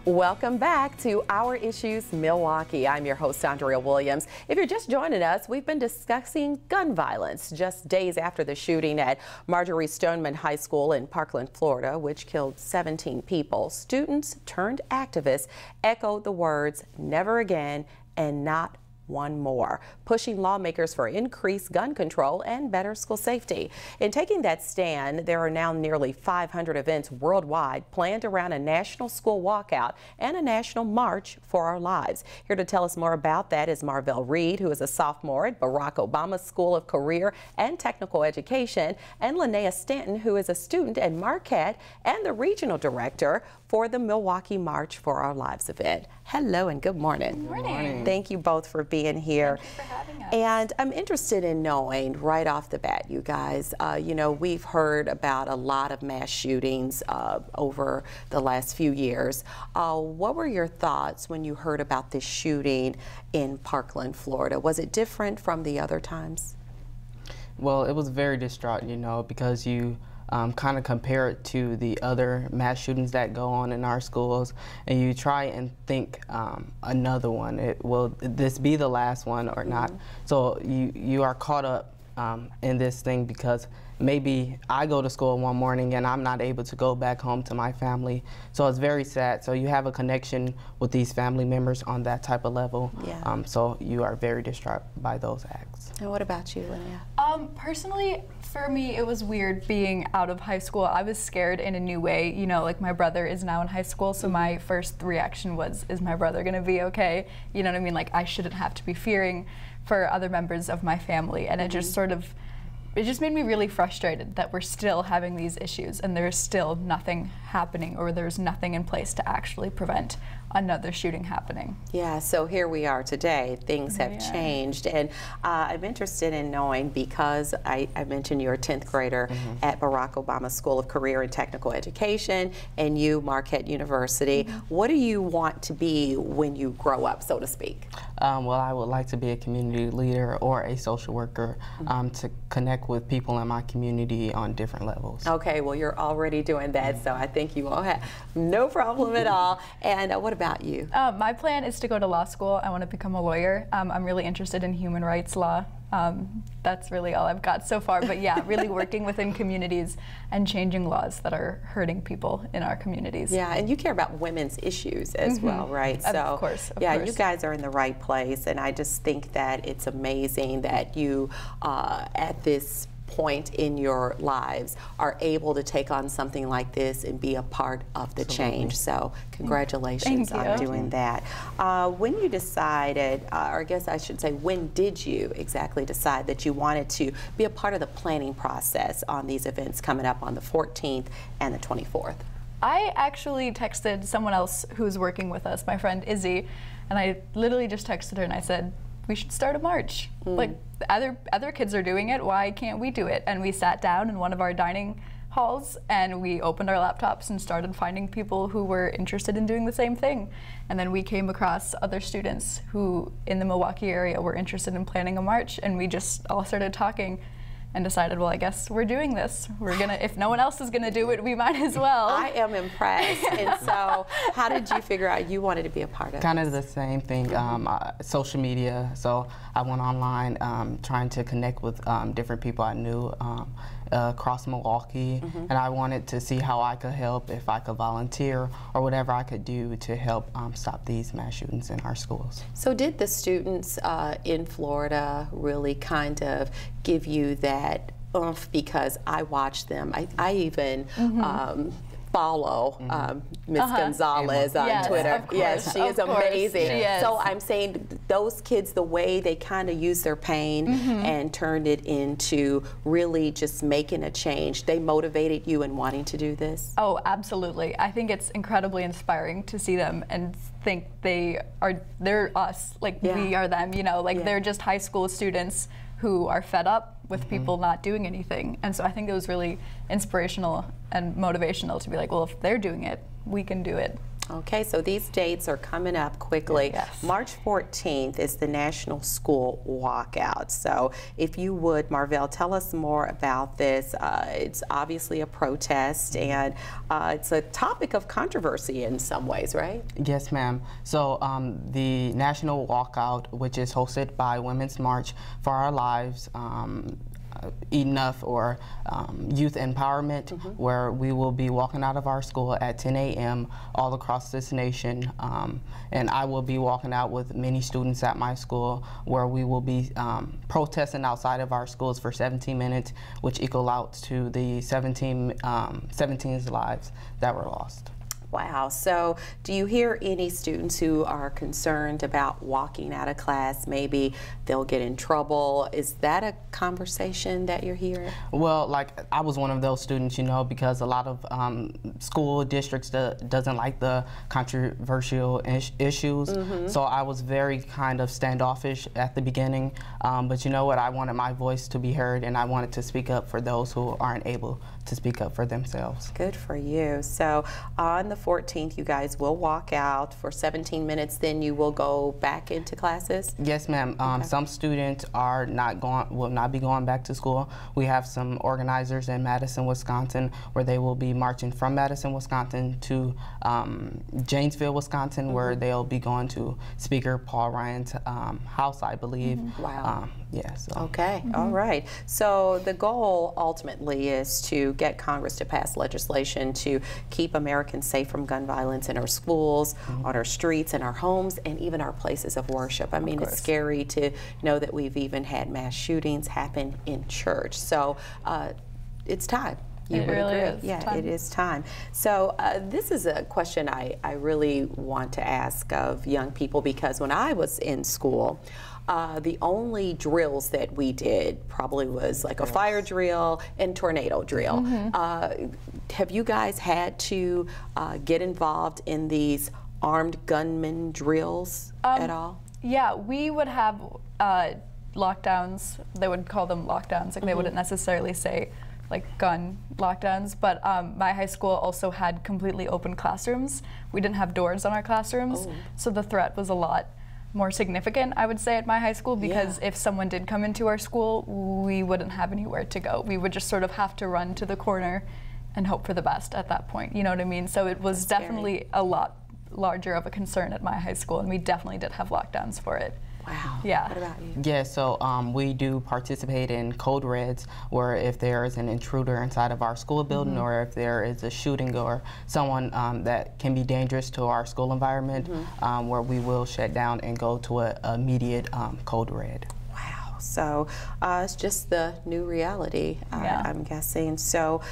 Welcome back to Our Issues Milwaukee. I'm your host, Andrea Williams. If you're just joining us, we've been discussing gun violence just days after the shooting at Marjorie Stoneman High School in Parkland, Florida, which killed 17 people. Students turned activists echoed the words, "Never again," and "Not one more," pushing lawmakers for increased gun control and better school safety. In taking that stand, there are now nearly 500 events worldwide planned around a national school walkout and a national march for our lives. Here to tell us more about that is Marvell Reed, who is a sophomore at Barack Obama School of Career and Technical Education, and Linnea Stanton, who is a student at Marquette and the regional director for the Milwaukee March for Our Lives event. Hello and good morning. Good morning. Thank you both for being here. Thank you for having us. And I'm interested in knowing right off the bat, you guys, you know, we've heard about a lot of mass shootings over the last few years. What were your thoughts when you heard about this shooting in Parkland, Florida? Was it different from the other times? Well, it was very distraught, you know, because you kind of compare it to the other mass shootings that go on in our schools, and you try and think another one. Will this be the last one or not? So you are caught up in this thing because maybe I go to school one morning and I'm not able to go back home to my family. So it's very sad. So you have a connection with these family members on that type of level. Yeah. So you are very distraught by those acts. And what about you, Linnea? Personally, for me, it was weird being out of high school. I was scared in a new way. You know, like my brother is now in high school, so my first reaction was, is my brother gonna be okay? You know what I mean? Like, I shouldn't have to be fearing for other members of my family. And it just sort of, it just made me really frustrated that we're still having these issues and there's still nothing happening, or there's nothing in place to actually prevent another shooting happening. Yeah, so here we are today. Things have changed, and I'm interested in knowing, because I mentioned you're a 10th grader at Barack Obama School of Career and Technical Education, and you, Marquette University. What do you want to be when you grow up, so to speak? Well, I would like to be a community leader or a social worker to connect with people in my community on different levels. Okay, well, you're already doing that, so I think you all have no problem at all. And what about you? My plan is to go to law school. I want to become a lawyer. I'm really interested in human rights law. That's really all I've got so far, but yeah, really working within communities and changing laws that are hurting people in our communities. Yeah, and you care about women's issues as well, right? So, of course. You guys are in the right place, and I just think that it's amazing that you, at this point in your lives, are able to take on something like this and be a part of the change. So congratulations on doing that. When you decided, or I guess I should say, when did you exactly decide that you wanted to be a part of the planning process on these events coming up on the 14th and the 24th? I actually texted someone else who's working with us, my friend Izzy, and I literally just texted her and I said, we should start a march. Like, other kids are doing it, why can't we do it? And we sat down in one of our dining halls and we opened our laptops and started finding people who were interested in doing the same thing. And then we came across other students who in the Milwaukee area were interested in planning a march, and we just all started talking and decided, well, I guess we're doing this. We're gonna, if no one else is gonna do it, we might as well. I am impressed. And so, how did you figure out you wanted to be a part of it? Kind of the same thing, social media. So I went online trying to connect with different people I knew across Milwaukee, and I wanted to see how I could help, if I could volunteer or whatever I could do to help stop these mass shootings in our schools. So did the students in Florida really kind of give you that oomph? Because I watched them. I even follow Ms. Gonzalez on Twitter. Yes, she is amazing. She is. So I'm saying those kids, the way they kind of used their pain and turned it into really just making a change, they motivated you in wanting to do this? Oh, absolutely. I think it's incredibly inspiring to see them and think they're us, like we are them, you know, like they're just high school students who are fed up with people not doing anything. And so I think it was really inspirational and motivational to be like, well, if they're doing it, we can do it. Okay, so these dates are coming up quickly. Yes. March 14th is the National School Walkout. So if you would, Marvell, tell us more about this. It's obviously a protest, and it's a topic of controversy in some ways, right? Yes, ma'am. So the National Walkout, which is hosted by Women's March for Our Lives, Enough, or Youth Empowerment, where we will be walking out of our school at 10 a.m. all across this nation. And I will be walking out with many students at my school, where we will be protesting outside of our schools for 17 minutes, which equal out to the 17's lives that were lost. Wow. So do you hear any students who are concerned about walking out of class? Maybe they'll get in trouble. Is that a conversation that you're hearing? Well, like, I was one of those students, you know, because a lot of school districts doesn't like the controversial issues. So I was very kind of standoffish at the beginning. But you know what? I wanted my voice to be heard, and I wanted to speak up for those who aren't able to speak up for themselves. Good for you. So on the 14th, you guys will walk out for 17 minutes, then you will go back into classes? Yes, ma'am. Some students will not be going back to school. We have some organizers in Madison, Wisconsin, where they will be marching from Madison, Wisconsin to Janesville, Wisconsin, where they'll be going to Speaker Paul Ryan's house, I believe. Wow. Yeah. So. Okay. All right. So the goal ultimately is to get Congress to pass legislation to keep Americans safe from gun violence in our schools, on our streets, in our homes, and even our places of worship. I mean, it's scary to know that we've even had mass shootings happen in church. So it's time. You it would really agree. is. Yeah, time. it is time. So this is a question I really want to ask of young people, because when I was in school, the only drills that we did probably was like a fire drill and tornado drill. Have you guys had to get involved in these armed gunman drills at all? Yeah, we would have lockdowns. They would call them lockdowns. Like they wouldn't necessarily say like gun lockdowns, but my high school also had completely open classrooms. We didn't have doors on our classrooms, so the threat was a lot more significant, I would say, at my high school, because if someone did come into our school, we wouldn't have anywhere to go. We would just sort of have to run to the corner and hope for the best at that point, you know what I mean? So it was definitely a lot larger of a concern at my high school, and we definitely did have lockdowns for it. Wow. Yeah. What about you? Yeah, so we do participate in code reds, where if there is an intruder inside of our school building, or if there is a shooting or someone that can be dangerous to our school environment, where we will shut down and go to an immediate code red. So it's just the new reality, I'm guessing. So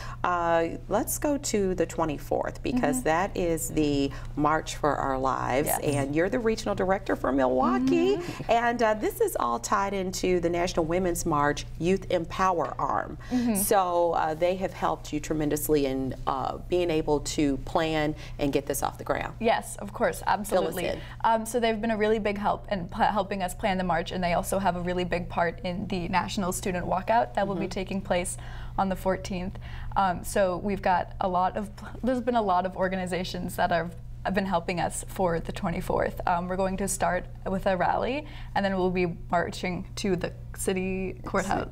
let's go to the 24th, because that is the March for Our Lives, and you're the regional director for Milwaukee, and this is all tied into the National Women's March Youth Empower arm. So they have helped you tremendously in being able to plan and get this off the ground. Yes, of course, absolutely. So they've been a really big help in helping us plan the march, and they also have a really big part in the National Student Walkout that will be taking place on the 14th. So we've got there's been a lot of organizations that have been helping us for the 24th. We're going to start with a rally, and then we'll be marching to the city courthouse.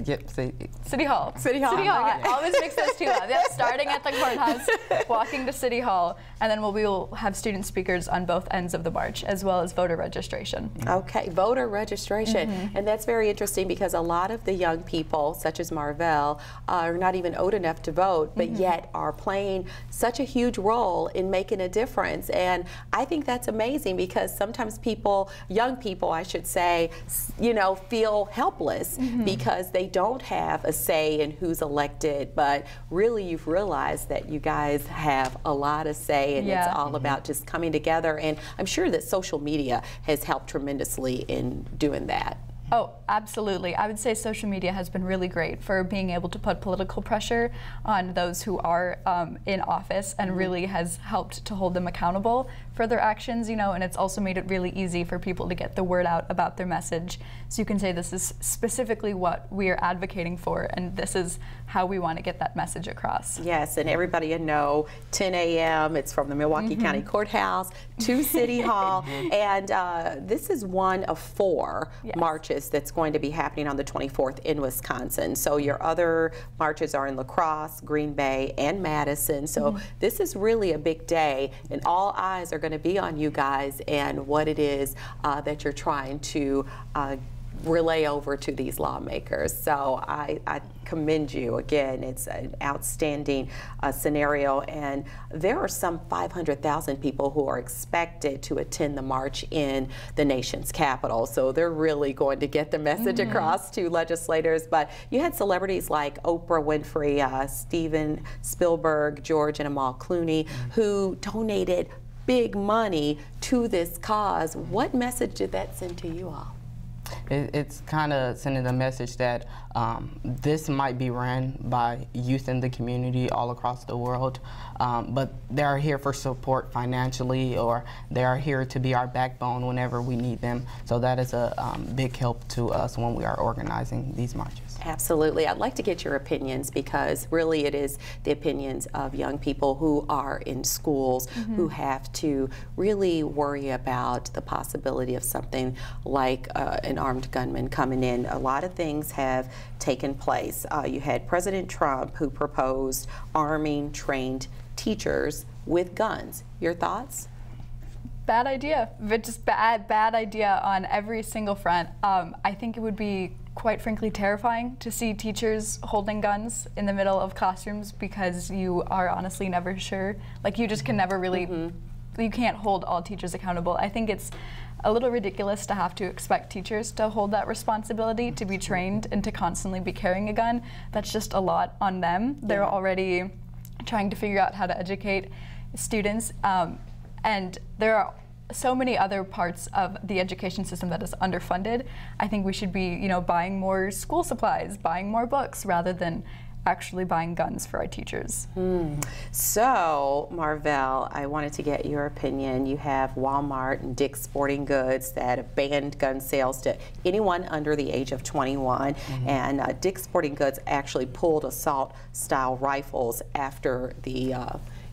Yep, City Hall. City Hall. City Hall. I always mix those two up. Yep, starting at the courthouse, walking to City Hall, and then we will have student speakers on both ends of the march, as well as voter registration. Okay, voter registration. And that's very interesting, because a lot of the young people, such as Marvell, are not even old enough to vote, but yet are playing such a huge role in making a difference. And I think that's amazing, because sometimes people, young people I should say, you know, feel helpless because they don't have a say in who's elected, but really you've realized that you guys have a lot of say, and it's all about just coming together. And I'm sure that social media has helped tremendously in doing that. Oh, absolutely. I would say social media has been really great for being able to put political pressure on those who are in office, and really has helped to hold them accountable further actions, you know, and it's also made it really easy for people to get the word out about their message. So you can say this is specifically what we are advocating for, and this is how we want to get that message across. Yes, and everybody will know 10 a.m. It's from the Milwaukee County Courthouse to City Hall, and this is one of 4 marches that's going to be happening on the 24th in Wisconsin. So your other marches are in La Crosse, Green Bay, and Madison. So this is really a big day, and all eyes are going to be on you guys and what it is that you're trying to relay over to these lawmakers. So I commend you. Again, it's an outstanding scenario, and there are some 500,000 people who are expected to attend the march in the nation's capital. So they're really going to get the message across to legislators. But you had celebrities like Oprah Winfrey, Steven Spielberg, George and Amal Clooney, who donated big money to this cause. What message did that send to you all? It's kind of sending a message that this might be ran by youth in the community all across the world, but they are here for support financially, or they are here to be our backbone whenever we need them. So that is a big help to us when we are organizing these marches. Absolutely. I'd like to get your opinions, because really it is the opinions of young people who are in schools who have to really worry about the possibility of something like an armed gunman coming in. A lot of things have taken place. You had President Trump, who proposed arming trained teachers with guns. Your thoughts? Bad idea. Just bad idea on every single front. I think it would be quite frankly terrifying to see teachers holding guns in the middle of classrooms, because you are honestly never sure. Like, you just can never really, you can't hold all teachers accountable. I think it's a little ridiculous to have to expect teachers to hold that responsibility, to be trained and to constantly be carrying a gun. That's just a lot on them. They're already trying to figure out how to educate students, and there are so many other parts of the education system that is underfunded. I think we should be, you know, buying more school supplies, buying more books, rather than actually buying guns for our teachers. So, Marvell, I wanted to get your opinion. You have Walmart and Dick's Sporting Goods that have banned gun sales to anyone under the age of 21, and Dick's Sporting Goods actually pulled assault-style rifles after the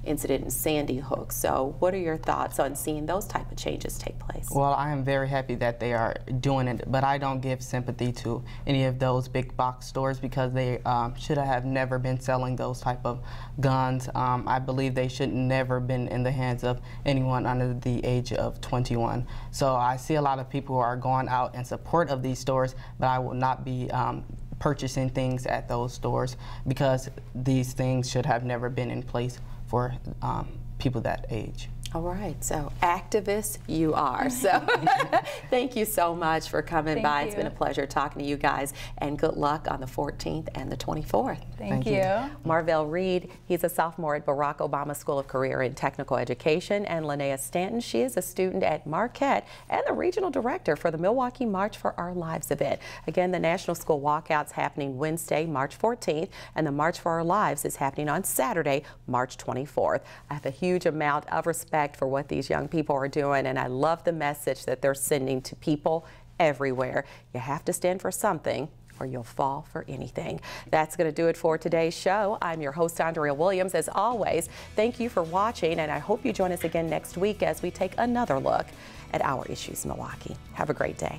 incident in Sandy Hook. So what are your thoughts on seeing those type of changes take place? Well, I am very happy that they are doing it, but I don't give sympathy to any of those big box stores, because they should have never been selling those type of guns. I believe they should never been in the hands of anyone under the age of 21. So I see a lot of people who are going out in support of these stores, but I will not be purchasing things at those stores, because these things should have never been in place for people that age. All right, so activist you are. So thank you so much for coming by. It's been a pleasure talking to you guys, and good luck on the 14th and the 24th. Thank you. Marvell Reed, he's a sophomore at Barack Obama School of Career and Technical Education, and Linnea Stanton, she is a student at Marquette and the regional director for the Milwaukee March for Our Lives event. Again, the National School Walkout's happening Wednesday, March 14th, and the March for Our Lives is happening on Saturday, March 24th. I have a huge amount of respect for what these young people are doing, and I love the message that they're sending to people everywhere. You have to stand for something, or you'll fall for anything. That's going to do it for today's show. I'm your host, Andrea Williams. As always, thank you for watching, and I hope you join us again next week as we take another look at Our Issues Milwaukee. Have a great day.